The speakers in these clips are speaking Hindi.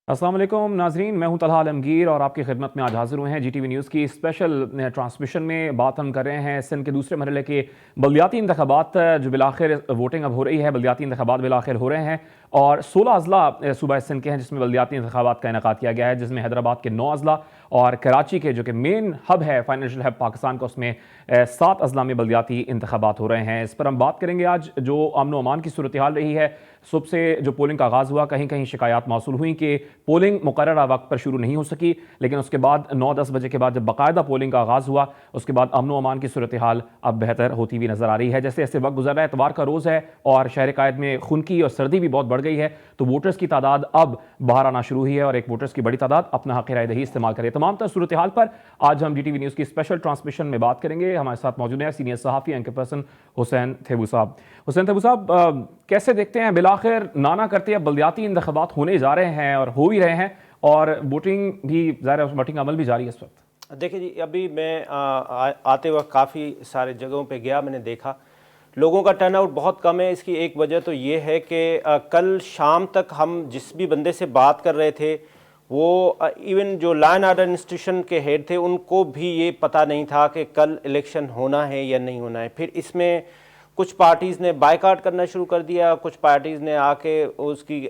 अस्सलाम वालेकुम नाजरीन, मैं हूं तलहा आलमगीर और आपकी खिदमत में आज हाजिर हुए हैं GTV न्यूज़ की स्पेशल ट्रांसमिशन में। बात हम कर रहे हैं सिंध के दूसरे मरहले के बल्दियाती इंतखाबात जो बिलाखिर वोटिंग अब हो रही है। बल्दियाती इंतखाबात बिलाखिर हो रहे हैं और 16 अजला सूबा सिंध के हैं जिसमें बल्दियाती इंतखाबात का इनेकाद किया गया है, जिसमें हैदराबाद के 9 अजला और कराची के जो कि मेन हब है, फाइनेंशियल हब पाकिस्तान का, उसमें 7 अजला में बल्दियाती इंतखाबात हो रहे हैं। इस पर हम बात करेंगे आज। जो अमन व अमान की सूरत हाल रही है, सुबह से जो पोलिंग का आगाज़ हुआ, कहीं कहीं शिकायत मौसूल हुई कि पोलिंग मुकर्ररा वक्त पर शुरू नहीं हो सकी, लेकिन उसके बाद 9-10 बजे के बाद जब बाकायदा पोलिंग का आगाज़ हुआ, उसके बाद अमन व अमान की सूरत हाल अब बेहतर होती हुई नजर आ रही है। जैसे जैसे वक्त गुजर रहा है, इतवार का रोज़ है और शहर कायद में खुनकी और सर्दी भी बहुत बढ़ गई है, तो वोटर्स की तादाद अब बाहर आना शुरू हुई है और एक वोटर्स की बड़ी तादाद अपना हक़ राय दही इस्तेमाल करे। तमाम तरह सूरत हाल पर आज हम GTV न्यूज़ की स्पेशल ट्रांसमिशन में बात करेंगे। हमारे साथ मौजूद हैं सीनियर सहाफ़ी एंकर पर्सन हुसैन थेबू साहब। हुसैन थेबू साहब, कैसे देखते हैं बिलाखिर नाना करते अब बल्दियाती इंतखाबात होने जा रहे हैं और हो भी रहे हैं और वोटिंग भी ज़ाहिर है, वोटिंग अमल भी जारी है इस वक्त? देखिए जी, अभी मैं आते वक्त काफ़ी सारे जगहों पे गया, मैंने देखा लोगों का टर्नआउट बहुत कम है। इसकी एक वजह तो ये है कि कल शाम तक हम जिस भी बंदे से बात कर रहे थे, वो इवन जो लॉ एंड ऑर्डर इंस्टीट्यूशन के हेड थे, उनको भी ये पता नहीं था कि कल इलेक्शन होना है या नहीं होना है। फिर इसमें कुछ पार्टीज़ ने बायकॉट करना शुरू कर दिया, कुछ पार्टीज़ ने आके उसकी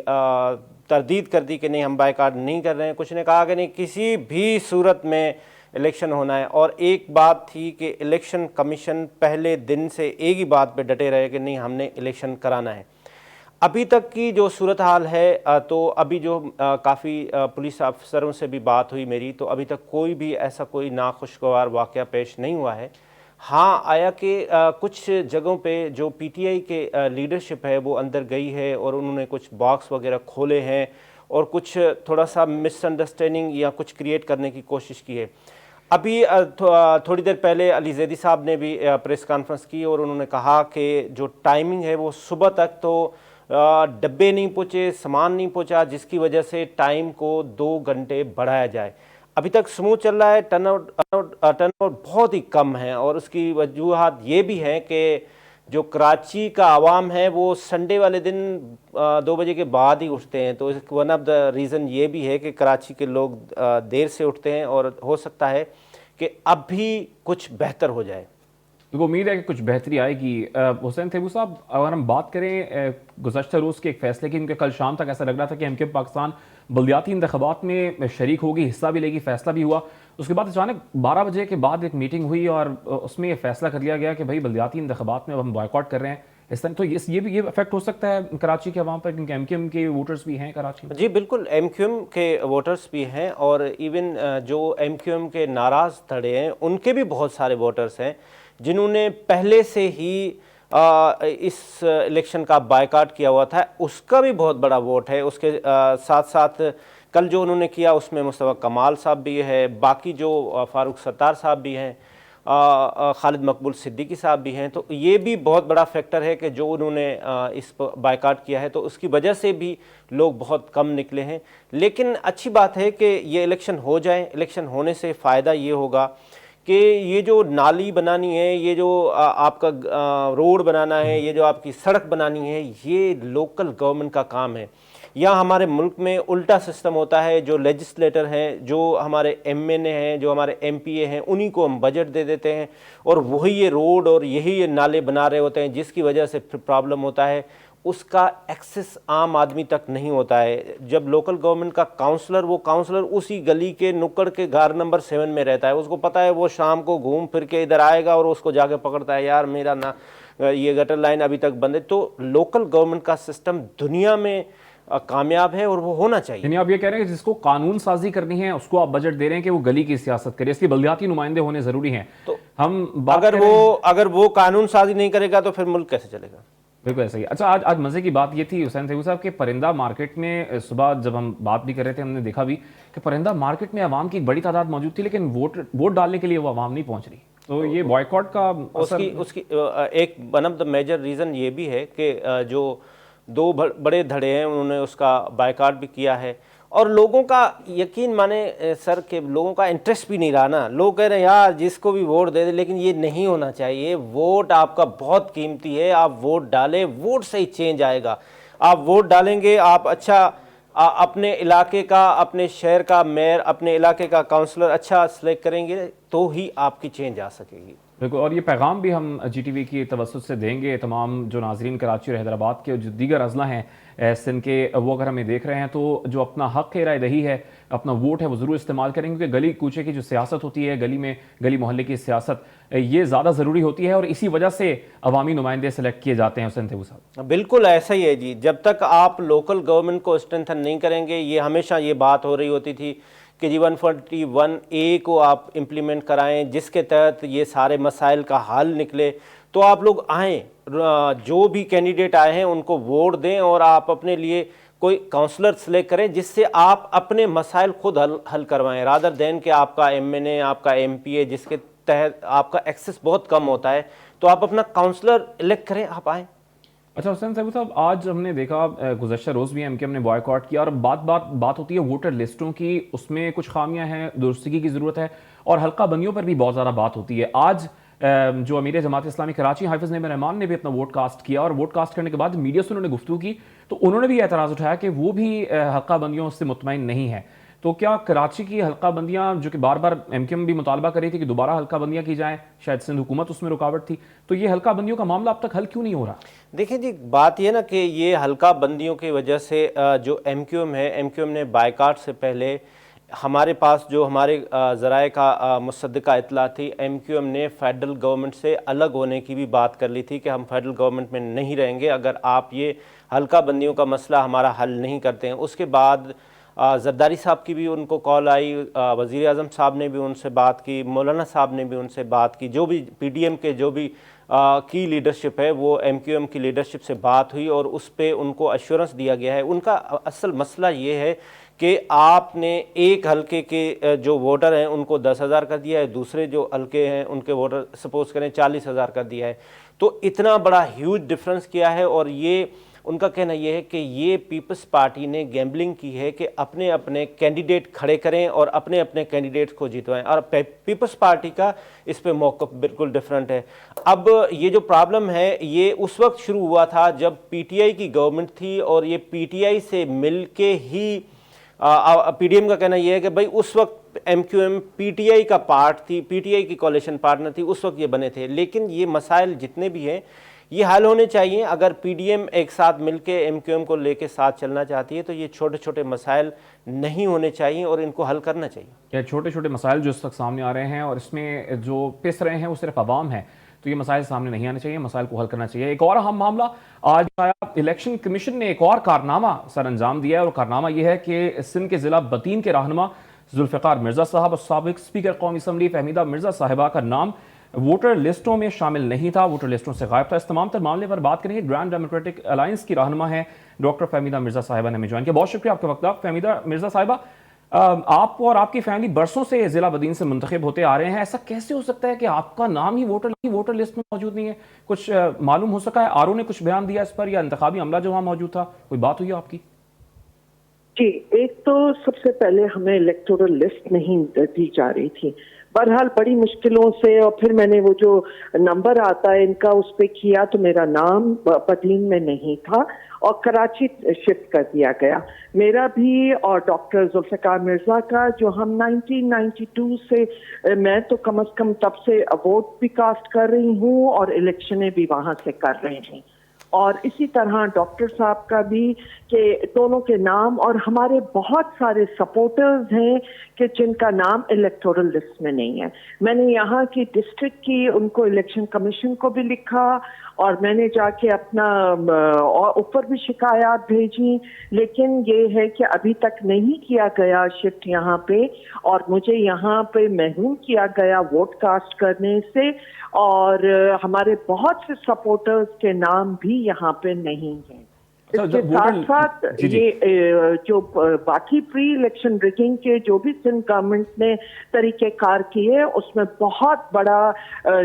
तरदीद कर दी कि नहीं, हम बायकॉट नहीं कर रहे हैं। कुछ ने कहा कि नहीं, किसी भी सूरत में इलेक्शन होना है। और एक बात थी कि इलेक्शन कमीशन पहले दिन से एक ही बात पे डटे रहे कि नहीं, हमने इलेक्शन कराना है। अभी तक की जो सूरत हाल है, तो अभी जो काफ़ी पुलिस अफसरों से भी बात हुई मेरी, तो अभी तक कोई भी ऐसा कोई नाखुशगवार वाक़या पेश नहीं हुआ है। हाँ, आया कि कुछ जगहों पे जो PTI के लीडरशिप है वो अंदर गई है और उन्होंने कुछ बॉक्स वगैरह खोले हैं और कुछ थोड़ा सा मिसअंडरस्टैंडिंग या कुछ क्रिएट करने की कोशिश की है। अभी थोड़ी देर पहले अली ज़ैदी साहब ने भी प्रेस कॉन्फ्रेंस की और उन्होंने कहा कि जो टाइमिंग है वो सुबह तक तो डब्बे नहीं पहुँचे, सामान नहीं पहुँचा, जिसकी वजह से टाइम को 2 घंटे बढ़ाया जाए। अभी तक स्मूथ चल रहा है, टर्नआउट बहुत ही कम है और उसकी वजूहात ये भी हैं कि जो कराची का आवाम है वो संडे वाले दिन 2 बजे के बाद ही उठते हैं। तो वन ऑफ द रीज़न ये भी है कि कराची के लोग देर से उठते हैं और हो सकता है कि अब भी कुछ बेहतर हो जाए। तो उम्मीद है कि कुछ बेहतरी आएगी। हुसैन थेबू साहब, अगर हम बात करें गुज़श्ता रोज़ के एक फैसले की, क्योंकि कल शाम तक ऐसा लग रहा था कि MKM पाकिस्तान बल्दियाती इंतखाबात में शरीक होगी, हिस्सा भी लेगी, फैसला भी हुआ। उसके बाद अचानक 12 बजे के बाद एक मीटिंग हुई और उसमें यह फैसला कर लिया गया कि भाई बल्दियाती इंतखाबात में अब हम बॉयकॉट कर रहे हैं। इस तरह तो ये अफेक्ट हो सकता है कराची के अवाम पर, क्योंकि MKM के वोटर्स भी हैं कराची में। जी बिल्कुल, MQM के वोटर्स भी हैं और इवन जो MQM के नाराज़ धड़े हैं उनके भी बहुत सारे वोटर्स हैं जिन्होंने पहले से ही इस इलेक्शन का बायकॉट किया हुआ था। उसका भी बहुत बड़ा वोट है। उसके साथ साथ कल जो उन्होंने किया उसमें मुस्तफ़ा कमाल साहब भी है, बाकी जो फ़ारूक सत्तार साहब भी हैं, खालिद मकबूल सिद्दीकी साहब भी हैं। तो ये भी बहुत बड़ा फैक्टर है कि जो उन्होंने इस बायकॉट किया है, तो उसकी वजह से भी लोग बहुत कम निकले हैं। लेकिन अच्छी बात है कि ये इलेक्शन हो जाए। इलेक्शन होने से फ़ायदा ये होगा कि ये जो नाली बनानी है, ये जो आपका रोड बनाना है, ये जो आपकी सड़क बनानी है, ये लोकल गवर्नमेंट का काम है। यहाँ हमारे मुल्क में उल्टा सिस्टम होता है, जो लेजिस्लेटर हैं, जो हमारे MNA हैं, जो हमारे MPA हैं, उन्हीं को हम बजट दे देते हैं और वही ये रोड और यही ये नाले बना रहे होते हैं, जिसकी वजह से फिर प्रॉब्लम होता है। उसका एक्सेस आम आदमी तक नहीं होता है। जब लोकल गवर्नमेंट का काउंसलर, वो काउंसलर उसी गली के नुक्कड़ के घर नंबर 7 में रहता है, उसको पता है वो शाम को घूम फिर के इधर आएगा और उसको जाके पकड़ता है, यार मेरा ना ये गटर लाइन अभी तक बंद है। तो लोकल गवर्नमेंट का सिस्टम दुनिया में कामयाब है और वो होना चाहिए। यानी आप ये कह रहे हैं कि जिसको कानून साजी करनी है उसको आप बजट दे रहे हैं कि वो गली की सियासत करे, इसलिए बल्दियाती नुमाइंदे होने जरूरी हैं। तो हम अगर वो कानून साजी नहीं करेगा तो फिर मुल्क कैसे चलेगा? बिल्कुल ऐसा ही। अच्छा, आज मजे की बात ये थी हुसैन थेबू साहब के परिंदा मार्केट में सुबह जब हम बात भी कर रहे थे, हमने देखा भी कि परिंदा मार्केट में आवाम की बड़ी तादाद मौजूद थी, लेकिन वोट डालने के लिए वो आवाम नहीं पहुंच रही। तो ये बॉयकॉट का उसकी एक one of the major reason ये भी है कि जो 2 बड़े धड़े हैं उन्होंने उसका बायकॉट भी किया है और लोगों का यकीन माने सर के लोगों का इंटरेस्ट भी नहीं रहा ना। लोग कह रहे हैं यार जिसको भी वोट दे दे, लेकिन ये नहीं होना चाहिए। वोट आपका बहुत कीमती है, आप वोट डालें, वोट से ही चेंज आएगा। आप वोट डालेंगे, आप अच्छा अपने इलाके का, अपने शहर का मेयर, अपने इलाके का काउंसलर अच्छा सिलेक्ट करेंगे तो ही आपकी चेंज आ सकेगी। बिल्कुल, और ये पैगाम भी हम GTV की तवज्जुह से देंगे तमाम जो नाजरीन कराची और हैदराबाद के जो दीगर अजला हैं सिंध के, वो अगर हमें देख रहे हैं तो जो अपना हक राय दही है, अपना वोट है, वो ज़रूर इस्तेमाल करेंगे, क्योंकि गली कूचे की जो सियासत होती है, गली में गली मोहल्ले की सियासत, ये ज़्यादा ज़रूरी होती है और इसी वजह से अवामी नुमाइंदे सेलेक्ट किए जाते हैं। हुसैन तैयब साहब, बिल्कुल ऐसा ही है जी। जब तक आप लोकल गवर्नमेंट को स्ट्रेंथन नहीं करेंगे, ये हमेशा ये बात हो रही होती थी कि जी 141A को आप इम्प्लीमेंट कराएं, जिसके तहत ये सारे मसाइल का हल निकले। तो आप लोग आएँ, जो भी कैंडिडेट आए हैं उनको वोट दें और आप अपने लिए कोई काउंसलर सेलेक्ट करें जिससे आप अपने मसाइल खुद हल करवाएं, रादर देन कि आपका MNA, आपका MPA जिसके तहत आपका एक्सेस बहुत कम होता है, तो आप अपना काउंसलर इलेक्ट करें, आप आएँ। अच्छा हुसैन तैयब साहब, आज हमने देखा गुज़श्ता रोज़ भी MKM ने बॉयकॉट किया और बात होती है वोटर लिस्टों की, उसमें कुछ खामियां हैं, दुरुस्ती की ज़रूरत है और हल्का बंदियों पर भी बहुत ज़्यादा बात होती है। आज जो अमीर जमात इस्लामी कराची हाफिज़ नईम रहमान ने भी अपना वोट कास्ट किया और वोट कास्ट करने के बाद मीडिया से उन्होंने गुफ्तगू की तो उन्होंने भी एतराज़ उठाया कि वो भी हल्का बंदियों से मुतमईन नहीं है। तो क्या कराची की हल्का बंदियां, जो कि बार बार MKM भी मुतालबा कर रही थी कि दोबारा हल्का बंदियां की जाएं, शायद सिंध हुकूमत उसमें रुकावट थी, तो ये हल्का बंदियों का मामला अब तक हल क्यों नहीं हो रहा? देखिए जी, बात यह ना कि ये हल्का बंदियों की वजह से जो MQM है, MQM ने बायकाट से पहले हमारे पास जो हमारे ज़राए का मुसद्दका इतला थी, MQM ने फेडरल गवर्नमेंट से अलग होने की भी बात कर ली थी कि हम फेडरल गवर्नमेंट में नहीं रहेंगे अगर आप ये हल्का बंदियों का मसला हमारा हल नहीं करते हैं। उसके बाद ज़रदारी साहब की भी उनको कॉल आई, वज़ीर आज़म साहब ने भी उनसे बात की, मौलाना साहब ने भी उनसे बात की, जो भी PDM के जो भी की लीडरशिप है वो MQM की लीडरशिप से बात हुई और उस पर उनको अश्योरेंस दिया गया है। उनका असल मसला ये है कि आपने एक हलके के जो वोटर हैं उनको 10,000 कर दिया है, दूसरे जो हलके हैं उनके वोटर सपोज करें 40,000 कर दिया है। तो इतना बड़ा ह्यूज डिफरेंस किया है और ये उनका कहना यह है कि ये पीपल्स पार्टी ने गैम्बलिंग की है कि अपने अपने कैंडिडेट खड़े करें और अपने अपने कैंडिडेट्स को जितवाएं, और पीपल्स पार्टी का इस पे मौक़िफ़ बिल्कुल डिफरेंट है। अब ये जो प्रॉब्लम है ये उस वक्त शुरू हुआ था जब PTI की गवर्नमेंट थी और ये PTI से मिल के ही PDM का कहना यह है कि भाई उस वक्त MQM PTI का पार्ट थी, PTI की कोalition पार्टनर थी, उस वक्त ये बने थे। लेकिन ये मसाइल जितने भी हैं ये हल होने चाहिए। अगर PDM एक साथ मिलके MQM को लेके साथ चलना चाहती है तो ये छोटे छोटे मसाइल नहीं होने चाहिए और इनको हल करना चाहिए। क्या छोटे छोटे मसाइल जो इस वक्त सामने आ रहे हैं और इसमें जो पिस रहे हैं वो सिर्फ अवाम है, तो ये मसाइल सामने नहीं आने चाहिए, मसाइल को हल करना चाहिए। एक और अहम मामला आज आया, इलेक्शन कमीशन ने एक और कारनामा सर अंजाम दिया है और कारनामा यह है कि सिंध के जिला बतीन के रहनुमा जुल्फ़िकार मिर्ज़ा साहब और साबिक स्पीकर कौमी असम्बली फहमीदा मिर्ज़ा साहिबा का नाम वोटर लिस्टों में शामिल नहीं था, वोटर लिस्टों से गायब था। इस तमाम तर मामले पर बात करेंगे। ग्रैंड डेमोक्रेटिक अलायंस की रहनुमा है डॉक्टर फहमीदा मिर्ज़ा साहिबा ने हमें ज्वाइन किया। बहुत शुक्रिया आपका वक्त। फहमीदा मिर्ज़ा साहिबा, आप और आपकी फैमिली बरसों से जिला बदीन से मुंतखब होते आ रहे हैं, ऐसा कैसे हो सकता है कि आपका नाम ही वोटर लिस्ट में मौजूद नहीं है? कुछ मालूम हो सका है? RO ने कुछ बयान दिया इस पर या इंतखाबी अमला जो वहां मौजूद था, कोई बात हुई आपकी? जी, एक तो सबसे पहले हमें इलेक्टोरल लिस्ट नहीं दी जा रही थी, बहरहाल बड़ी मुश्किलों से, और फिर मैंने वो जो नंबर आता है इनका उस पर किया तो मेरा नाम बदीन में नहीं था और कराची शिफ्ट कर दिया गया। मेरा भी और डॉक्टर जुल्फ़िकार मिर्ज़ा का, जो हम 1992 से, मैं तो कम से कम तब से वोट भी कास्ट कर रही हूँ और इलेक्शनें भी वहाँ से कर रही थी, और इसी तरह डॉक्टर साहब का भी, कि दोनों के नाम, और हमारे बहुत सारे सपोर्टर्स हैं कि जिनका नाम इलेक्टोरल लिस्ट में नहीं है। मैंने यहाँ की डिस्ट्रिक्ट की उनको इलेक्शन कमीशन को भी लिखा और मैंने जाके अपना ऊपर भी शिकायत भेजी, लेकिन ये है कि अभी तक नहीं किया गया शिफ्ट यहाँ पे, और मुझे यहाँ पे महरूम किया गया वोट कास्ट करने से, और हमारे बहुत से सपोर्टर्स के नाम भी यहाँ पे नहीं हैं। इसके साथ साथ ये जो बाकी प्री इलेक्शन रिगिंग के जो भी सिंध गवर्नमेंट ने तरीक़ेकार किए, उसमें बहुत बड़ा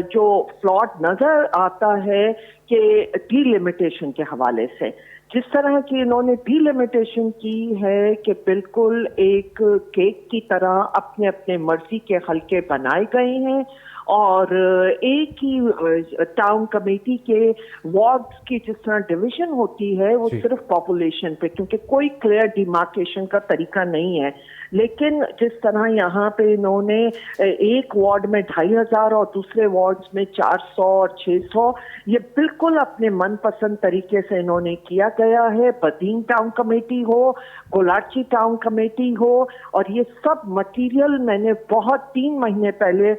जो फ्लॉट नजर आता है कि डिलिमिटेशन के हवाले से, जिस तरह की इन्होंने डिलिमिटेशन की है कि बिल्कुल एक केक की तरह अपने अपने मर्जी के हलके बनाए गए हैं और एक ही टाउन कमेटी के वार्ड्स की जिस तरह डिवीजन होती है वो जी। सिर्फ पॉपुलेशन पे, क्योंकि कोई क्लियर डिमार्केशन का तरीका नहीं है। लेकिन जिस तरह यहाँ पे इन्होंने एक वार्ड में 2500 और दूसरे वार्ड्स में 400 और 600, ये बिल्कुल अपने मनपसंद तरीके से इन्होंने किया गया है। बदीन टाउन कमेटी हो, कोलाची टाउन कमेटी हो, और ये सब मटेरियल मैंने बहुत 3 महीने पहले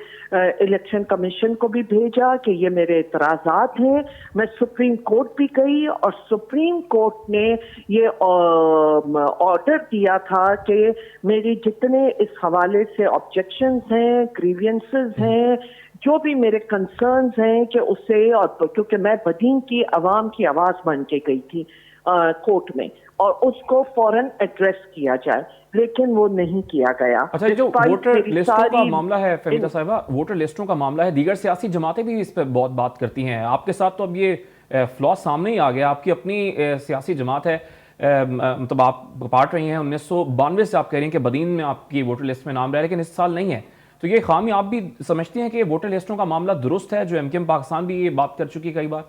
इलेक्शन कमीशन को भी भेजा कि ये मेरे इतराजात हैं। मैं सुप्रीम कोर्ट भी गई और सुप्रीम कोर्ट ने ये ऑर्डर दिया था कि मेरी जितने इस हवाले से ऑब्जेक्शंस हैं, ग्रीवियंसेस हैं, जो भी मेरे कंसर्न्स हैं कि उसे, और क्योंकि मैं बदीन की आवाम की आवाज बन के गई थी कोर्ट में, और उसको फौरन एड्रेस किया जाए, लेकिन वो नहीं किया गया। अच्छा, ये जो वोटर लिस्टों का मामला है फरीदा साहिबा, वोटर लिस्टों का मामला है, दीगर सियासी जमातें भी इस पर बहुत बात करती हैं। आपके साथ तो अब ये फ्लॉ सामने ही आ गया, आपकी अपनी सियासी जमात है, मतलब आप पार्ट रही हैं 1992 से, आप कह रही हैं कि बदीन में आपकी वोटर लिस्ट में नाम रहा है, लेकिन इस साल नहीं है। तो ये खामी आप भी समझती हैं कि वोटर लिस्टों का मामला दुरुस्त है, जो एमकेएम पाकिस्तान भी ये बात कर चुकी है कई बार?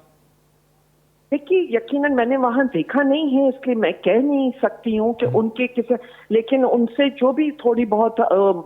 देखिए, यकीनन मैंने वहां देखा नहीं है, इसलिए मैं कह नहीं सकती हूँ कि उनके किसी, लेकिन उनसे जो भी थोड़ी बहुत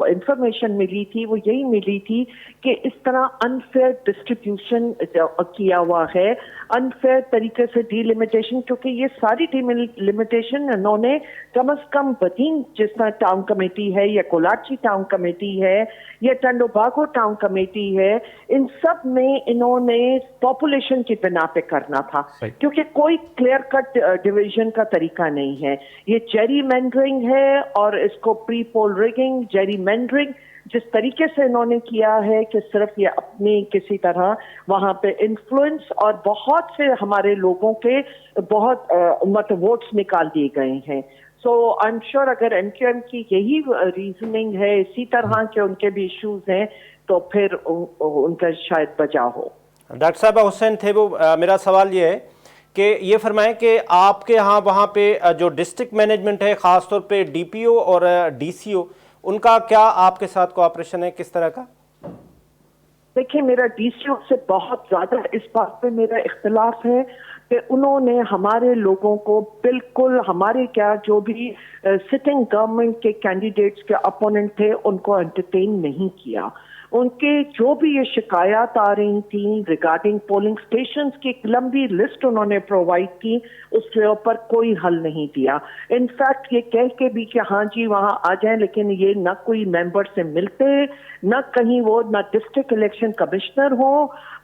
इंफॉर्मेशन मिली थी वो यही मिली थी कि इस तरह अनफेयर डिस्ट्रीब्यूशन किया हुआ है, अनफेयर तरीके से डीलिमिटेशन, क्योंकि ये सारी डीलिमिटेशन इन्होंने कम से कम बदीन जिस तरह टाउन कमेटी है, या कोलाची टाउन कमेटी है, या टंडोबागो टाउन कमेटी है, इन सब में इन्होंने पॉपुलेशन की बिना पे करना था, क्योंकि कोई क्लियर कट डिवीजन का तरीका नहीं है। ये जेरी मेंडरिंग है, और इसको pre poll rigging, Jerry meandering जिस तरीके से इन्होंने किया है कि सिर्फ ये अपनी किसी तरह वहां पे इन्फ्लुएंस, और बहुत से हमारे लोगों के बहुत मतलब वोट्स निकाल दिए गए हैं। सो आई एम श्योर अगर एमक्यूएम की यही रीजनिंग है, इसी तरह के उनके भी इश्यूज हैं, तो फिर उनका शायद बचाव हो। डॉक्टर साहब हुसैन थे वो, मेरा सवाल ये है कि ये फरमाएं कि आपके यहाँ वहाँ पे जो डिस्ट्रिक्ट मैनेजमेंट है, ख़ासतौर पे डीपीओ और डीसीओ, उनका क्या आपके साथ कोऑपरेशन है, किस तरह का? देखिए, मेरा डीसीओ से बहुत ज्यादा इस बात पे मेरा इख्तिलाफ है कि उन्होंने हमारे लोगों को बिल्कुल, हमारे क्या जो भी सिटिंग गवर्नमेंट के कैंडिडेट्स के अपोनेंट थे उनको एंटरटेन नहीं किया। उनके जो भी ये शिकायत आ रही थी रिगार्डिंग पोलिंग स्टेशंस की एक लंबी लिस्ट उन्होंने प्रोवाइड की, उसके ऊपर कोई हल नहीं दिया। इनफैक्ट ये कह के भी कि हाँ जी वहां आ जाएं, लेकिन ये न कोई मेंबर से मिलते, न कहीं वो, न डिस्ट्रिक्ट इलेक्शन कमिश्नर हो,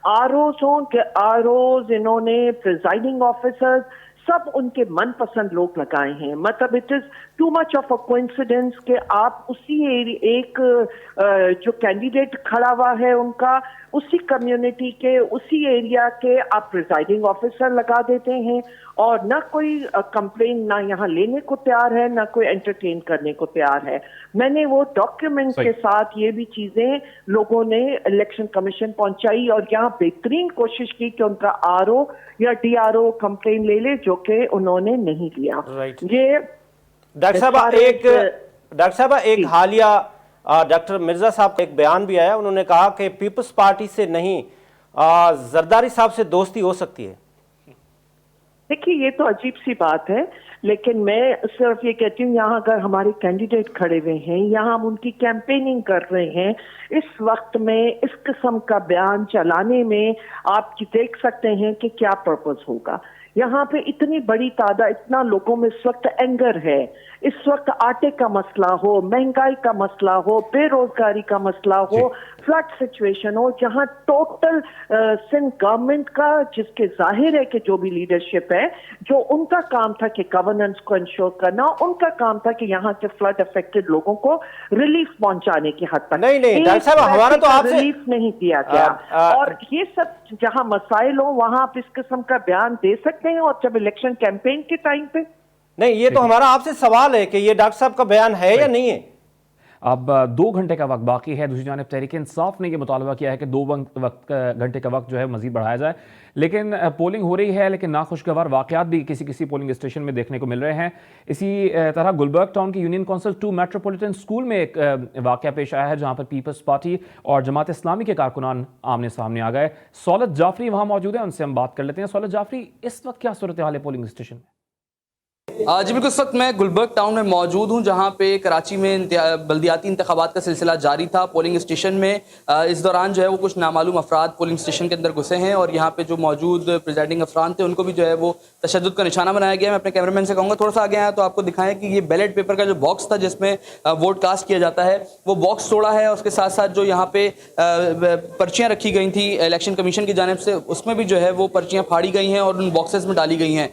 आरओज हो कि आरओज इन्होंने प्रिजाइडिंग ऑफिसर्स सब उनके मनपसंद लोग लगाए हैं। मतलब it is too much of a coincidence कि आप उसी एक जो कैंडिडेट खड़ा हुआ है उनका, उसी कम्युनिटी के, उसी एरिया के आप प्रिजाइडिंग ऑफिसर लगा देते हैं, और न कोई कंप्लेन ना यहाँ लेने को तैयार है, ना कोई एंटरटेन करने को तैयार है। मैंने वो डॉक्यूमेंट के साथ ये भी चीजें लोगों ने इलेक्शन कमीशन पहुंचाई, और यहाँ बेहतरीन कोशिश की कि उनका आरओ या डीआरओ कंप्लेन ले ले, जो कि उन्होंने नहीं लिया। ये डॉक्टर साहब एक हालिया डॉक्टर मिर्जा साहब का एक बयान भी आया, उन्होंने कहा कि पीपल्स पार्टी से नहीं जरदारी साहब से दोस्ती हो सकती है। देखिए, ये तो अजीब सी बात है, लेकिन मैं सिर्फ ये कहती हूँ यहाँ अगर हमारे कैंडिडेट खड़े हुए हैं, यहाँ हम उनकी कैंपेनिंग कर रहे हैं, इस वक्त में इस किस्म का बयान चलाने में आप देख सकते हैं कि क्या पर्पस होगा। यहाँ पे इतनी बड़ी तादाद, इतना लोगों में इस वक्त एंगर है, इस वक्त आटे का मसला हो, महंगाई का मसला हो, बेरोजगारी का मसला हो, फ्लड सिचुएशन हो, जहाँ टोटल सिंध गवर्नमेंट का, जिसके जाहिर है कि जो भी लीडरशिप है, जो उनका काम था कि गवर्नेंस को इंश्योर करना, उनका काम था कि यहाँ के फ्लड अफेक्टेड लोगों को रिलीफ पहुंचाने की हद तक। नहीं डॉक्टर साहब, हमारा तो आपसे रिलीफ नहीं दिया गया। और ये सब जहाँ मसाइल हो वहां आप इस किस्म का बयान दे सकते हैं, और जब इलेक्शन कैंपेन के टाइम पे नहीं। ये तो हमारा आपसे सवाल है कि ये डॉक्टर साहब का बयान है या नहीं है। अब 2 घंटे का वक्त बाकी है। दूसरी जानिब तहरीक इंसाफ ने यह मुतालबा किया है कि 2 घंटे का वक्त जो है मजीद बढ़ाया जाए। लेकिन पोलिंग हो रही है, लेकिन नाखुशगवार वाक़यात भी किसी किसी पोलिंग स्टेशन में देखने को मिल रहे हैं। इसी तरह गुलबर्ग टाउन की यूनियन काउंसिल 2 मेट्रोपॉलिटन स्कूल में एक वाक़या पेश आया है, जहां पर पीपल्स पार्टी और जमात इस्लामी के कारकुनान आमने सामने आ गए। सौलत जाफरी वहां मौजूद है, उनसे हम बात कर लेते हैं। सौलत जाफरी, इस वक्त क्या सूरत हाल है पोलिंग स्टेशन में? जी बिल्कुल, इस वक्त मैं गुलबर्ग टाउन में मौजूद हूँ, जहाँ पे कराची में बल्दियाती इंतखाबात का सिलसिला जारी था। पोलिंग स्टेशन में इस दौरान जो है वो कुछ नामालूम अफराद पोलिंग स्टेशन के अंदर घुसे हैं और यहाँ पे जो मौजूद प्रिजाइडिंग अफराद थे उनको भी जो है वो तशद्दुद का निशाना बनाया गया। मैं अपने कैमरामैन से कहूँगा थोड़ा सा आगे आया तो आपको दिखाएं कि ये बैलेट पेपर का जो बॉक्स था जिसमें वोट कास्ट किया जाता है वो बॉक्स तोड़ा है। उसके साथ साथ जो यहाँ पे पर्चियाँ रखी गई थी इलेक्शन कमीशन की जानिब से, उसमें भी जो है वो पर्चियाँ फाड़ी गई हैं और उन बॉक्सेस में डाली गई हैं।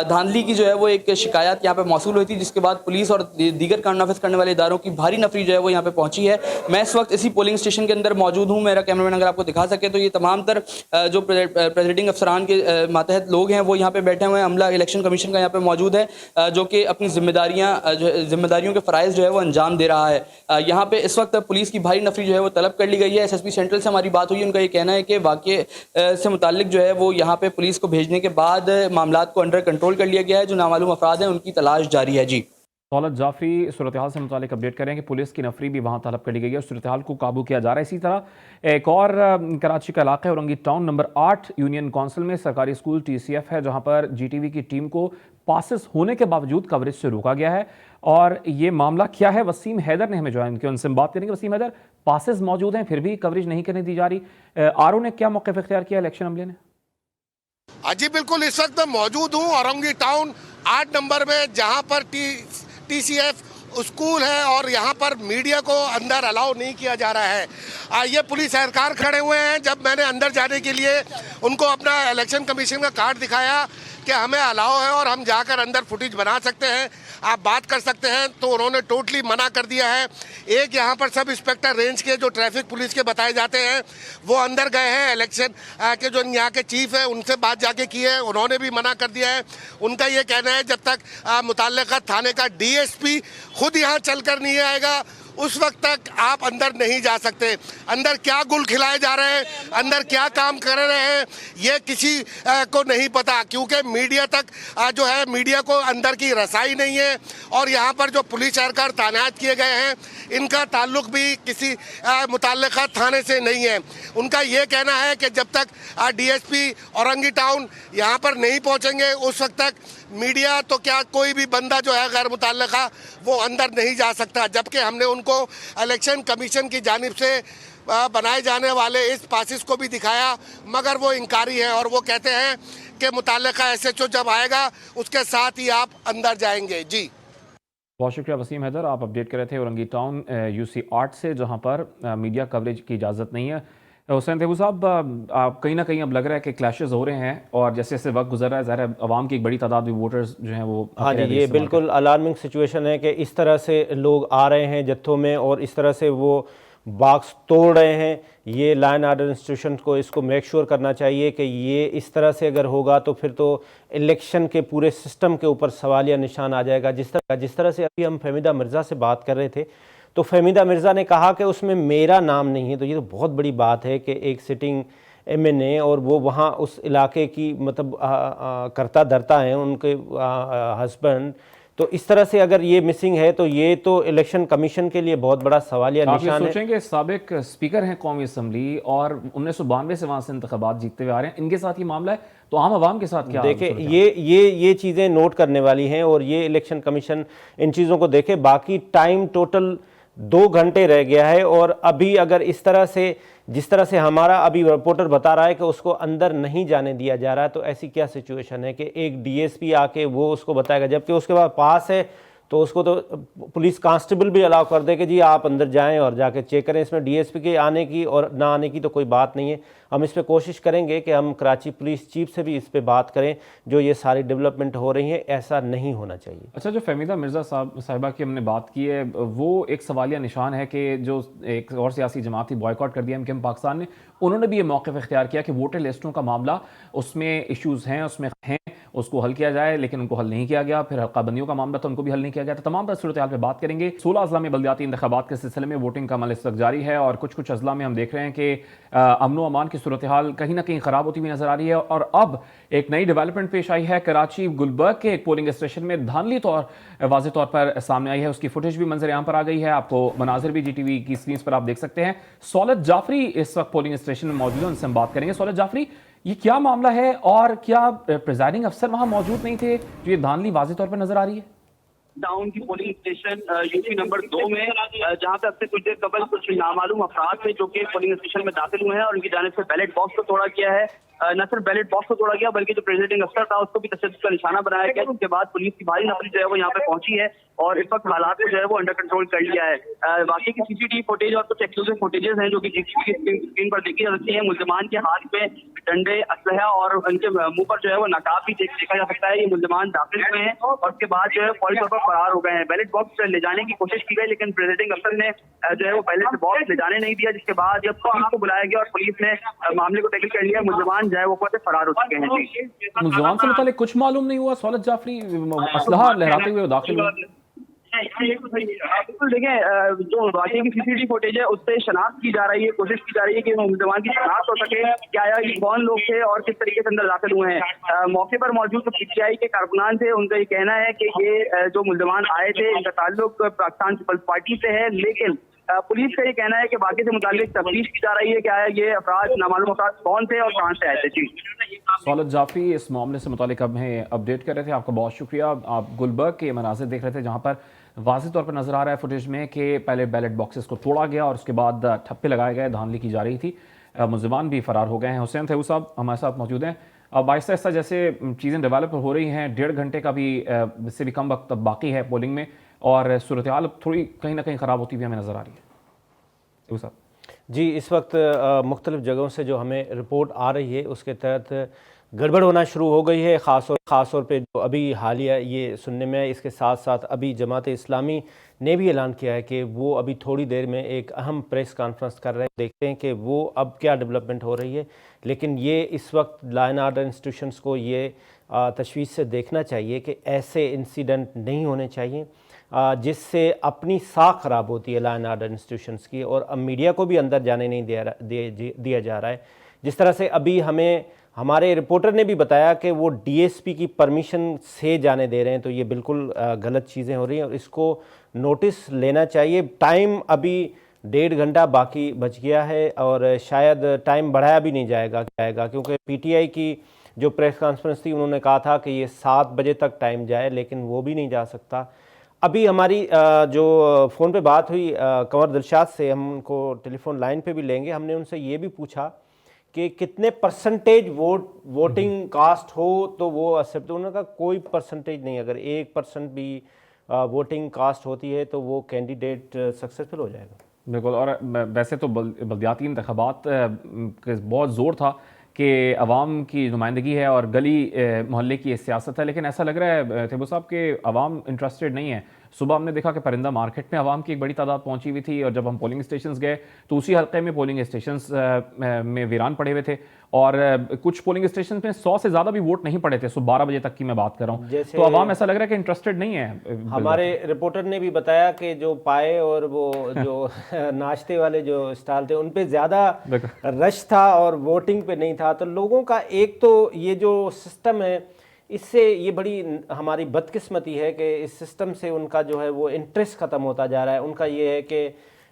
धांधली की जो है वो एक शिकायत यहाँ पे मौसूल हुई थी, जिसके बाद पुलिस और दीगर कानून नाफिज करने वाले इदारों की भारी नफरी जो है वो यहाँ पे पहुंची है। मैं इस वक्त इसी पोलिंग स्टेशन के अंदर मौजूद हूँ। मेरा कैमरामैन अगर आपको दिखा सके तो ये तमाम तर जो प्रेसिडिंग अफसरान के मातहत लोग हैं वो यहाँ पे बैठे हुए हैं। अमला इलेक्शन कमीशन का यहाँ पे मौजूद है जो कि अपनी जिम्मेदारियों के फ़राइज़ जो है वो अंजाम दे रहा है। यहाँ पे इस वक्त पुलिस की भारी नफरी जो है वो तलब कर ली गई है। SSP सेंट्रल से हमारी बात हुई, उनका ये कहना है कि वाक़े से मुताल्लिक जो है वो यहाँ पे पुलिस को भेजने के बाद मामलात को अंडर कंट्रोल कर लिया गया है। जो नामालूम अफराद हैं उनकी तलाश जारी है। जी सौलत जाफरी सूरत हाल से मुतालिक अपडेट करें कि पुलिस की नफरी भी वहाँ तलब कर ली गई है और सूरत हाल को काबू किया जा रहा है। इसी तरह एक और कराची का इलाका Orangi town number 8 union council में सरकारी स्कूल TCF है, जहाँ पर GTV की टीम को पासिस होने के बावजूद कवरेज से रोका गया है। और ये मामला क्या है, वसीम हैदर ने हमें ज्वाइन किया, उनसे हम बात करेंगे। वसीम हैदर, पासिस मौजूद हैं फिर भी कवरेज नहीं करने दी जा रही, RO ने क्या मौक़िफ़ इख्तियार किया इलेक्शन अमले ने? जी बिल्कुल, इस वक्त मैं मौजूद हूँ औरंगी टाउन 8 नंबर में, जहाँ पर TCF स्कूल है और यहाँ पर मीडिया को अंदर अलाउ नहीं किया जा रहा है। ये पुलिस एहलकार खड़े हुए हैं। जब मैंने अंदर जाने के लिए उनको अपना इलेक्शन कमीशन का कार्ड दिखाया कि हमें अलाउ है और हम जाकर अंदर फुटेज बना सकते हैं, आप बात कर सकते हैं, तो उन्होंने टोटली मना कर दिया है। एक यहाँ पर सब इंस्पेक्टर रेंज के जो ट्रैफिक पुलिस के बताए जाते हैं वो अंदर गए हैं, इलेक्शन के जो यहाँ के चीफ है उनसे बात जाके की है, उन्होंने भी मना कर दिया है। उनका ये कहना है जब तक मुतल्लिका थाने का DSP खुद यहाँ चल कर नहीं आएगा उस वक्त तक आप अंदर नहीं जा सकते। अंदर क्या गुल खिलाए जा रहे हैं, अंदर क्या काम कर रहे हैं, ये किसी को नहीं पता, क्योंकि मीडिया तक जो है मीडिया को अंदर की रसाई नहीं है। और यहाँ पर जो पुलिस एहलकार तैनात किए गए हैं इनका ताल्लुक भी किसी मुतल्लिका थाने से नहीं है। उनका ये कहना है कि जब तक DSP औरंगी टाउन यहाँ पर नहीं पहुँचेंगे उस वक्त तक मीडिया तो क्या कोई भी बंदा जो है गैर मुतल्लिका वो अंदर नहीं जा सकता। जबकि हमने उनको इलेक्शन कमीशन की जानिब से बनाए जाने वाले इस पासिस को भी दिखाया, मगर वो इनकारी है और वो कहते हैं कि मुतल्लिका SHO जब आएगा उसके साथ ही आप अंदर जाएंगे। जी बहुत शुक्रिया वसीम हैदर, आप अपडेट कर रहे थे औरंगी टाउन UC 8 से, जहाँ पर मीडिया कवरेज की इजाज़त नहीं है। हुसैन तैयब साहब, आप कहीं ना कहीं अब लग रहा है कि क्लैशेस हो रहे हैं और जैसे जैसे वक्त गुजर रहा है ज़ाहिर है अवाम की एक बड़ी तादाद में वोटर्स जो हैं वो। हाँ जी, ये बिल्कुल अलार्मिंग सिचुएशन है कि इस तरह से लोग आ रहे हैं जत्थों में और इस तरह से वो बॉक्स तोड़ रहे हैं। ये लॉ एंड ऑर्डर इंस्टीट्यूशन को इसको मेक श्योर करना चाहिए कि ये इस तरह से अगर होगा तो फिर तो इलेक्शन के पूरे सिस्टम के ऊपर सवालिया निशान आ जाएगा। जिस तरह से अभी हम फहमीदा मिर्ज़ा से बात कर रहे थे तो फहमीदा मिर्ज़ा ने कहा कि उसमें मेरा नाम नहीं है, तो ये तो बहुत बड़ी बात है कि एक सिटिंग MNA और वो वहाँ उस इलाके की मतलब करता धरता है उनके हस्बैंड, तो इस तरह से अगर ये मिसिंग है तो ये तो इलेक्शन कमीशन के लिए बहुत बड़ा सवालिया निशान है। सोचेंगे साबिक स्पीकर हैं कौमी असम्बली और 1992 से वहाँ से इंतखाबात जीतते हुए आ रहे हैं, इनके साथ ये मामला है तो आम आवाम के साथ क्या? देखिए ये चीज़ें नोट करने वाली हैं और ये इलेक्शन कमीशन इन चीज़ों को देखे। बाकी टाइम टोटल 2 घंटे रह गया है और अभी अगर इस तरह से जिस तरह से हमारा अभी रिपोर्टर बता रहा है कि उसको अंदर नहीं जाने दिया जा रहा है, तो ऐसी क्या सिचुएशन है कि एक DSP आके वो उसको बताएगा, जबकि उसके बाद पास है तो उसको तो पुलिस कांस्टेबल भी अलाउ कर दे कि जी आप अंदर जाएं और जाके चेक करें। इसमें DSP के आने की और ना आने की तो कोई बात नहीं है। हम इस पर कोशिश करेंगे कि हम कराची पुलिस चीफ से भी इस पे बात करें, जो ये सारी डेवलपमेंट हो रही हैं ऐसा नहीं होना चाहिए। अच्छा, जो फहमीदा मिर्ज़ा साहिबा की हमने बात की है वो एक सवालिया निशान है कि जो एक और सियासी जमात थी बॉयकॉट कर दिया MKM पाकिस्तान ने, उन्होंने भी ये मौक़िफ़ इख्तियार किया कि वोटर लिस्टों का मामला उसमें इशूज़ हैं, उसमें हैं उसको हल किया जाए, लेकिन उनको हल नहीं किया गया। फिर हल्का बंदियों का मामला था, उनको भी हल नहीं किया गया। तो तमाम सूरत हाल पर बात करेंगे। 16 अजला में बल्दियाती इंतखाबात के सिलसिले में वोटिंग का अमल इस वक्त जारी है और कुछ कुछ अजला में हम देख रहे हैं कि अमन व अमान की सूरत हाल कहीं ना कहीं खराब होती हुई नजर आ रही है। और अब एक नई डेवलपमेंट पेश आई है। कराची गुलबर्ग के एक पोलिंग स्टेशन में धांधली वाज़ेह तौर पर सामने आई है। उसकी फुटेज भी मंजर यहाँ पर आ गई है। आपको मनाजिर भी GTV की स्क्रीन पर आप देख सकते हैं। सौलत जाफरी इस वक्त पोलिंग स्टेशन में मौजूद है, उनसे हम बात करेंगे। सौलत जाफरी, ये क्या मामला है और क्या प्रिजाइडिंग अफसर वहां मौजूद नहीं थे जो ये धांधली वाज़ेह तौर पर नजर आ रही है? टाउन की पोलिंग स्टेशन यूपी नंबर 2 में जहां पे अब से कुछ देर कबल कुछ नामालूम अफराद थे जो कि पोलिंग स्टेशन में दाखिल हुए हैं और उनकी जानिब से बैलेट बॉक्स को तोड़ा गया है। न सिर्फ बैलेट बॉक्स को तोड़ा गया बल्कि जो प्रेसिडेंट अफसर था उसको भी तशद्दुद का निशाना बनाया गया, जिसके बाद पुलिस की भारी नफरी जो है वो यहाँ पे पहुंची है और इस वक्त हालात को जो है वो अंडर कंट्रोल कर लिया है। बाकी की CCTV फुटेज और कुछ एक्सक्लूसिव फुटेजेस हैं जो कि GTV की स्क्रीन पर देखी जा सकती है। मुल्जिमान के हाथ में डंडे, असलहा और उनके मुंह पर जो है वो नकाब भी देखा जा सकता है। ये मुल्जिमान दाखिल हुए हैं और उसके बाद जो है फौरी तौर पर फरार हो गए हैं। बैलेट बॉक्स ले जाने की कोशिश की गई लेकिन प्रेसिडेंट अफसर ने जो है वो बैलेट बॉक्स ले जाने नहीं दिया, जिसके बाद जब पुलिस को बुलाया गया और पुलिस ने मामले को टैकल कर लिया, मुल्जिमान जो है वो से फरार हो चुके हैं। मुल्जिमान से मुतालिक कुछ मालूम नहीं हुआ? सौलत जाफरी असलहा लहराते हुए दाखिल हुए। बिल्कुल, देखें जो वाकई की CCTV फुटेज है उससे शनाख्त की जा रही है, कोशिश की जा रही है कि मुल्जिमान की शनाख्त हो सके, क्या ये कौन लोग थे और किस तरीके से अंदर दाखिल हुए हैं। मौके पर मौजूद जो PTI के कारकुनान थे उनका ये कहना है कि ये जो मुल्जिमान आए थे इनका ताल्लुक पाकिस्तान पीपल्स पार्टी से है, लेकिन पुलिस का ये कहना है कि बाकी से मुताल्लिक तफ्तीश की जा रही है, क्या है ये अफराद नामालूम अफराद कौन थे और कहां से आए थे। जी सौलत जाफरी इस मामले से मुतालिक हमें अपडेट कर रहे थे, आपका बहुत शुक्रिया। आप गुलबर्ग के मनाजिर देख रहे थे जहाँ पर वाज़ेह तौर पर नजर आ रहा है फुटेज में कि पहले बैलेट बॉक्सेस को तोड़ा गया और उसके बाद ठप्पे लगाए गए, धांधली की जा रही थी। मुल्जिमान भी फरार हो गए हैं। हुसैन थेऊ साहब हमारे साथ मौजूद हैं। अब आहिस्ता आहिस्ता जैसे चीज़ें डेवलप हो रही हैं, 1.5 घंटे का भी इससे भी कम वक्त बाकी है पोलिंग में और सूरत हाल थोड़ी कहीं ना कहीं ख़राब होती हुई हमें नज़र आ रही है। थेऊ साहब जी, इस वक्त मुख्तलिफ जगहों से जो हमें रिपोर्ट आ रही है उसके तहत गड़बड़ होना शुरू हो गई है। ख़ास तौर पे जो अभी हालिया ये सुनने में है, इसके साथ साथ अभी जमात इस्लामी ने भी ऐलान किया है कि वो अभी थोड़ी देर में एक अहम प्रेस कॉन्फ्रेंस कर रहे हैं। देखते हैं कि वो अब क्या डेवलपमेंट हो रही है, लेकिन ये इस वक्त लॉ एंड ऑर्डर इंस्टीट्यूशंस को ये तशवीश से देखना चाहिए कि ऐसे इंसिडेंट नहीं होने चाहिए जिससे अपनी साख ख़राब होती है लॉ एंड ऑर्डर इंस्टीट्यूशंस की, और अब मीडिया को भी अंदर जाने नहीं दिया जा रहा है। जिस तरह से अभी हमें हमारे रिपोर्टर ने भी बताया कि वो DSP की परमिशन से जाने दे रहे हैं, तो ये बिल्कुल गलत चीज़ें हो रही हैं और इसको नोटिस लेना चाहिए। टाइम अभी 1.5 घंटा बाकी बच गया है और शायद टाइम बढ़ाया भी नहीं जाएगा क्योंकि PTI की जो प्रेस कॉन्फ्रेंस थी उन्होंने कहा था कि ये 7 बजे तक टाइम जाए, लेकिन वो भी नहीं जा सकता। अभी हमारी जो फ़ोन पे बात हुई कंवर दिलशाद से, हम उनको टेलीफोन लाइन पे भी लेंगे। हमने उनसे ये भी पूछा कि कितने परसेंटेज वोटिंग कास्ट हो तो वो एक्सेप्ट, उन्होंने कहा कोई परसेंटेज नहीं, अगर 1% भी वोटिंग कास्ट होती है तो वो कैंडिडेट सक्सेसफुल हो जाएगा। बिल्कुल, और वैसे तो बल्दियाती इंतखाबात बहुत ज़ोर था कि अवाम की नुमाइंदगी है और गली मोहल्ले की सियासत है, लेकिन ऐसा लग रहा है थेबू साहब कि अवाम इंटरेस्टेड नहीं है। सुबह हमने देखा कि परिंदा मार्केट में अवाम की एक बड़ी तादाद पहुंची हुई थी और जब हम पोलिंग स्टेशंस गए तो उसी हल्के में पोलिंग स्टेशंस में वीरान पड़े हुए थे और कुछ पोलिंग स्टेशन में 100 से ज़्यादा भी वोट नहीं पड़े थे। सुबह 12 बजे तक की मैं बात कर रहा हूँ, तो अवाम ऐसा लग रहा है कि इंटरेस्टेड नहीं है। हमारे रिपोर्टर ने भी बताया कि जो पाए और वो जो नाश्ते वाले जो स्टॉल थे उन पे ज़्यादा रश था और वोटिंग पे नहीं था। तो लोगों का एक तो ये जो सिस्टम है इससे ये बड़ी हमारी बदकिस्मती है कि इस सिस्टम से उनका जो है वो इंटरेस्ट ख़त्म होता जा रहा है। उनका ये है कि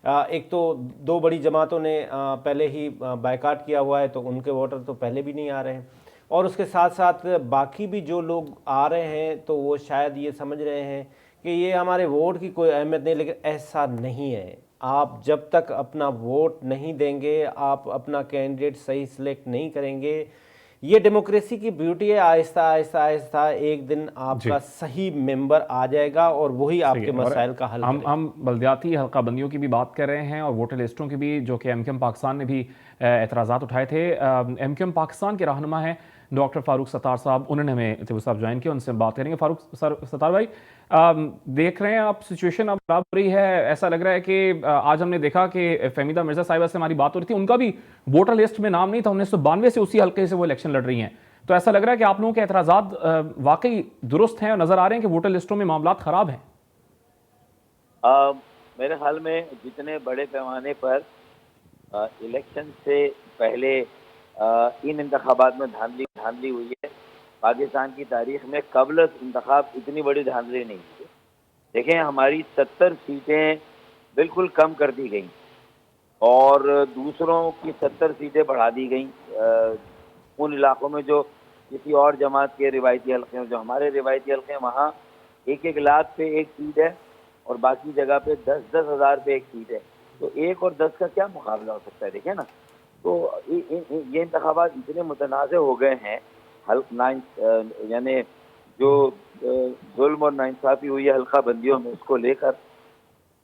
एक तो 2 बड़ी जमातों ने पहले ही बायकाट किया हुआ है, तो उनके वोटर तो पहले भी नहीं आ रहे हैं, और उसके साथ साथ बाकी भी जो लोग आ रहे हैं तो वो शायद ये समझ रहे हैं कि ये हमारे वोट की कोई अहमियत नहीं, लेकिन ऐसा नहीं है। आप जब तक अपना वोट नहीं देंगे, आप अपना कैंडिडेट सही सिलेक्ट नहीं करेंगे, ये डेमोक्रेसी की ब्यूटी है। आहिस्ता आहिस्ता आहिस्ता एक दिन आपका सही मेंबर आ जाएगा और वही आपके मसाइल का हल करेगा। हम बल्दियाती हल्का बंदियों की भी बात कर रहे हैं और वोटर लिस्टों की भी, जो कि MQM पाकिस्तान ने भी एतराज़ात उठाए थे। MQM पाकिस्तान के रहनुमा हैं डॉक्टर फारूक सत्तार साहब, उन्होंने हमें थेबू साहब ज्वाइन किया, उनसे बात करेंगे। फारूक सत्तार भाई, देख रहे हैं आप सिचुएशन अब खराब हो रही है, ऐसा लग रहा है कि आज हमने देखा कि फहमीदा मिर्जा साहिबा से हमारी बात हो रही थी, उनका भी वोटर लिस्ट में नाम नहीं था, 1992 से उसी हल्के से वो इलेक्शन लड़ रही हैं। तो ऐसा लग रहा है कि आप लोगों के एतराज़ात वाकई दुरुस्त हैं और नज़र आ रहे हैं कि वोटर लिस्टों में मामलात ख़राब हैं। मेरे ख्याल में जितने बड़े पैमाने पर इलेक्शन से पहले इन इंतखाबात में धांधली हुई है, पाकिस्तान की तारीख में कबल इंतखाब इतनी बड़ी धांधली नहीं हुई। देखें, हमारी 70 सीटें बिल्कुल कम कर दी गई और दूसरों की 70 सीटें बढ़ा दी गई उन इलाकों में जो किसी और जमात के रिवायती हल्के हैं। जो हमारे रिवायती हल्के हैं वहाँ 1-1 लाख पे एक सीट है और बाकी जगह पे 10-10 हज़ार पे एक सीट है। तो 1 और 10 का क्या मुकाबला हो सकता है, देखें ना। तो ये इंतखाबात इतने मुतनाज़ हो गए हैं, यानी जो जुल्म और नाइंसाफ़ी हुई है हल्का बंदियों में, उसको लेकर,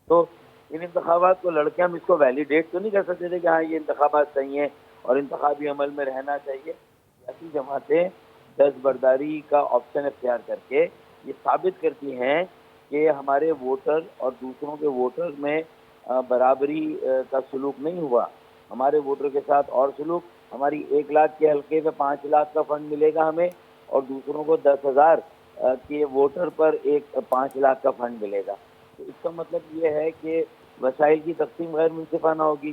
तो इन इंतखाबात को लड़के हम इसको वैलिडेट तो नहीं कर सकते थे कि हाँ ये इंतखाबात सही हैं और इंतखाबी अमल में रहना चाहिए। ऐसी जमातें दस्तबरदारी का ऑप्शन इख्तियार करके ये साबित करती हैं कि हमारे वोटर और दूसरों के वोटर में बराबरी का सलूक नहीं हुआ। हमारे वोटर के साथ और सलूक, हमारी 1 लाख के हल्के में 5 लाख का फंड मिलेगा हमें और दूसरों को 10,000 के वोटर पर 5 लाख का फंड मिलेगा। तो इसका मतलब ये है कि वसाइल की तकसीम गैर मुनसिफाना होगी,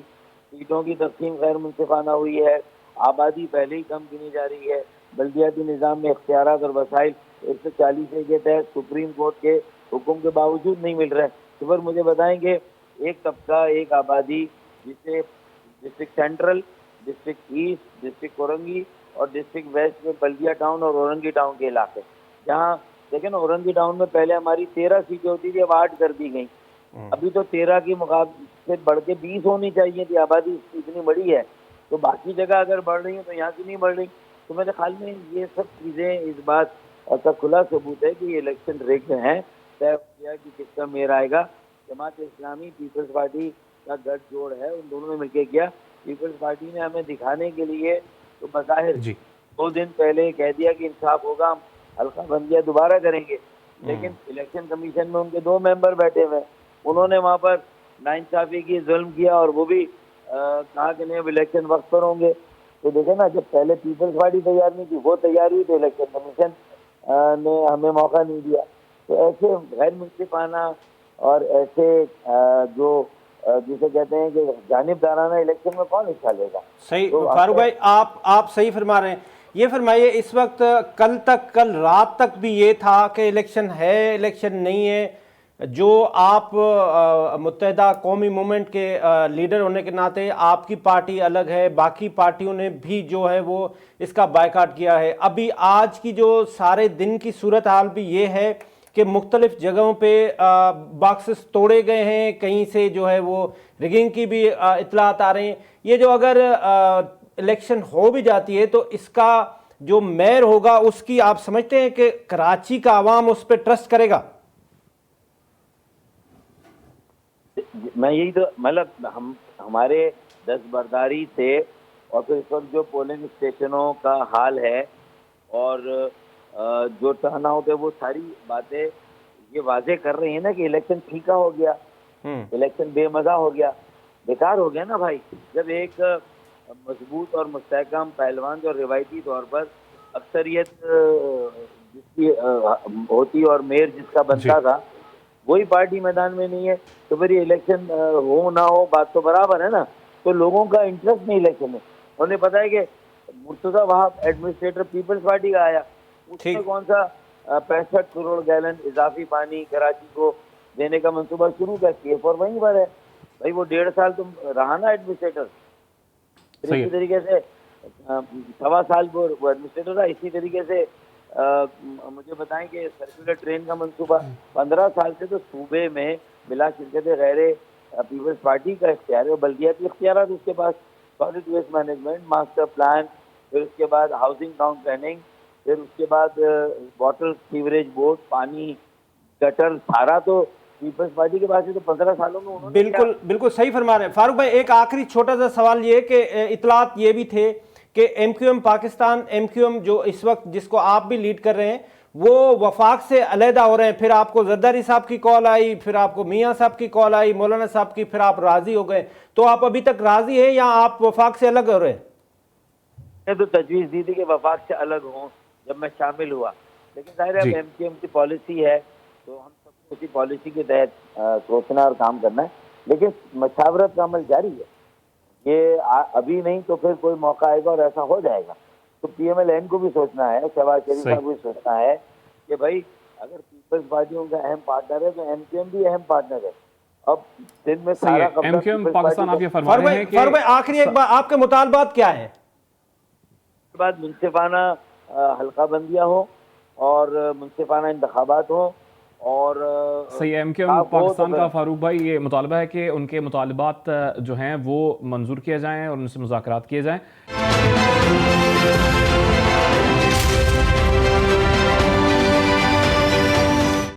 सीटों की तकसीम गैर मुनसिफाना हुई है, आबादी पहले ही कम गिनी जा रही है, बल्दियाती निज़ाम में इख्तियारात और वसाइल 140 के तहत सुप्रीम कोर्ट के हुक्म के बावजूद नहीं मिल रहा है। तो फिर मुझे बताएंगे, एक तबका, एक आबादी जिसे district central, district east, district Korangi और डिस्ट्रिक्ट वेस्ट में बल्दिया टाउन और औरंगी टाउन के इलाके, जहाँ देखें ना, औरंगी टाउन में पहले हमारी 13 सीटें होती थी, अब 8 कर दी गई। अभी तो 13 की मुकाबले से बढ़ के 20 होनी चाहिए थी, आबादी इतनी बड़ी है। तो बाकी जगह अगर बढ़ रही है तो यहाँ की नहीं बढ़ रही। तो मेरे ख्याल में ये सब चीज़ें इस बात का खुला सबूत है कि ये इलेक्शन रिग्ड हैं। तय किया कि किसका मेयर आएगा, जमात इस्लामी पीपल्स पार्टी का गठजोड़ है, उन दोनों ने मिलकर किया। पीपल्स पार्टी ने हमें दिखाने के लिए तो बज़ाहिर 2 दिन पहले कह दिया कि इंसाफ होगा, हम हल्का बंदियाँ दोबारा करेंगे, लेकिन इलेक्शन कमीशन में उनके 2 मेंबर बैठे हुए, उन्होंने वहाँ पर नाइंसाफ़ी की, जुल्म किया और वो भी कहा कि नहीं अब इलेक्शन वक्त पर होंगे। तो देखे ना, जब पहले पीपल्स पार्टी तैयार नहीं थी, वो तैयार हुई, तो इलेक्शन कमीशन ने हमें मौका नहीं दिया। तो ऐसे गैर मुनसिफाना और ऐसे जो जिसे कहते हैं कि जानिबदाराना इलेक्शन में कौन हिस्सा लेगा। सही तो फारूक भाई, आप सही फरमा रहे हैं। ये फरमाइए, इस वक्त कल रात तक भी ये था कि इलेक्शन है, इलेक्शन नहीं है। जो आप मुत्तहिदा कौमी मूवमेंट के लीडर होने के नाते आपकी पार्टी अलग है, बाकी पार्टियों ने भी जो है वो इसका बायकाट किया है। अभी आज की जो सारे दिन की सूरत हाल भी ये है कि मुख्तलिफ जगहों पे बॉक्सेस तोड़े गए हैं, कहीं से जो है वो रिगिंग की भी इतलात आ रही हैं। ये जो अगर इलेक्शन हो भी जाती है तो इसका जो मेयर होगा उसकी आप समझते हैं कि कराची का आवाम उस पर ट्रस्ट करेगा? मैं यही तो मतलब हमारे दस्तबरदारी से और फिर इस वक्त जो पोलिंग स्टेशनों का हाल है और जो टर्नआउट है, वो सारी बातें ये वाजे कर रही है ना कि इलेक्शन फीका हो गया, इलेक्शन बेमजा हो गया, बेकार हो गया ना भाई। जब एक मजबूत और मुस्तहकम पहलवान जो रिवायती तौर पर अक्सरियत जिसकी होती और मेयर जिसका बनता था, वही पार्टी मैदान में नहीं है, तो फिर ये इलेक्शन हो ना हो बात तो बराबर है ना। तो लोगों का इंटरेस्ट नहीं इलेक्शन में। उन्हें पता है कि मुर्तजा वहाब एडमिनिस्ट्रेटर पीपल्स पार्टी का आया, उसने कौन सा 65 करोड़ गैलन इजाफी पानी कराची को देने का मंसूबा शुरू किया, केफ और वहीं पर है भाई। वो 1.5 साल तुम रहा ना एडमिनिस्ट्रेटर, इसी तरीके से 1.25 साल वो एडमिनिस्ट्रेटर रहा। इसी तरीके से मुझे बताएं कि सर्कुलर ट्रेन का मंसूबा 15 साल से तो सूबे में बिला शिरकत गैर पीपल्स पार्टी का इख्तियार है, बल्दियाती इख्तियार उसके पास, solid waste management, master plan, फिर उसके बाद हाउसिंग टाउन प्लानिंग, फिर उसके बाद वाटर सीवरेज बोर्ड, पानी, गटर, सारा तो पीपल्स पार्टी के पास है। तो 15 सालों में उन्होंने बिल्कुल सही फरमा रहे हैं फारूक भाई। एक आखिरी छोटा सा सवाल ये कि इतलात ये भी थे कि एमक्यूएम पाकिस्तान, एमक्यूएम जो इस वक्त जिसको आप भी लीड कर रहे हैं, वो वफाक से अलहदा हो रहे हैं। फिर आपको जरदारी साहब की कॉल आई, फिर आपको मियाँ साहब की कॉल आई, मौलाना साहब की, फिर आप राजी हो गए। तो आप अभी तक राजी हैं या आप वफाक से अलग हो रहे हैं? ने तो तजवीज़ दी थी कि वफाक से अलग हों जब मैं शामिल हुआ, लेकिन ज़ाहिर है जी। अब MKM की पॉलिसी है तो हम सबको उसी पॉलिसी के तहत सोचना और काम करना है, लेकिन मशावरत का अमल जारी है। ये अभी नहीं तो फिर कोई मौका आएगा और ऐसा हो जाएगा। तो PMLN को भी सोचना है, शहबाज शरीफ सही। साहब को भी सोचना है कि भाई अगर पीपल्स पार्टी उनका अहम पार्टनर है तो MKM भी अहम पार्टनर है। अब दिन में सही सारा है। कब्जा MKM पीपल्स पाकिस्तान, पार्टी आप ये का- फरमा रहे हैं फारूक भाई कि आखिरी एक बार आपके मुतालबात क्या है? के बाद मुनसिफाना हल्का बंदियाँ हो और मुनसिफाना इंतखाबात हो और सही है। MKM आप हो तो पाकिस्तान फिर- का फारूक भाई ये मुतालबा है कि उनके मुतालबात जो हैं वो मंजूर किए जाएं और उनसे मुज़ाकरात किए जाएं।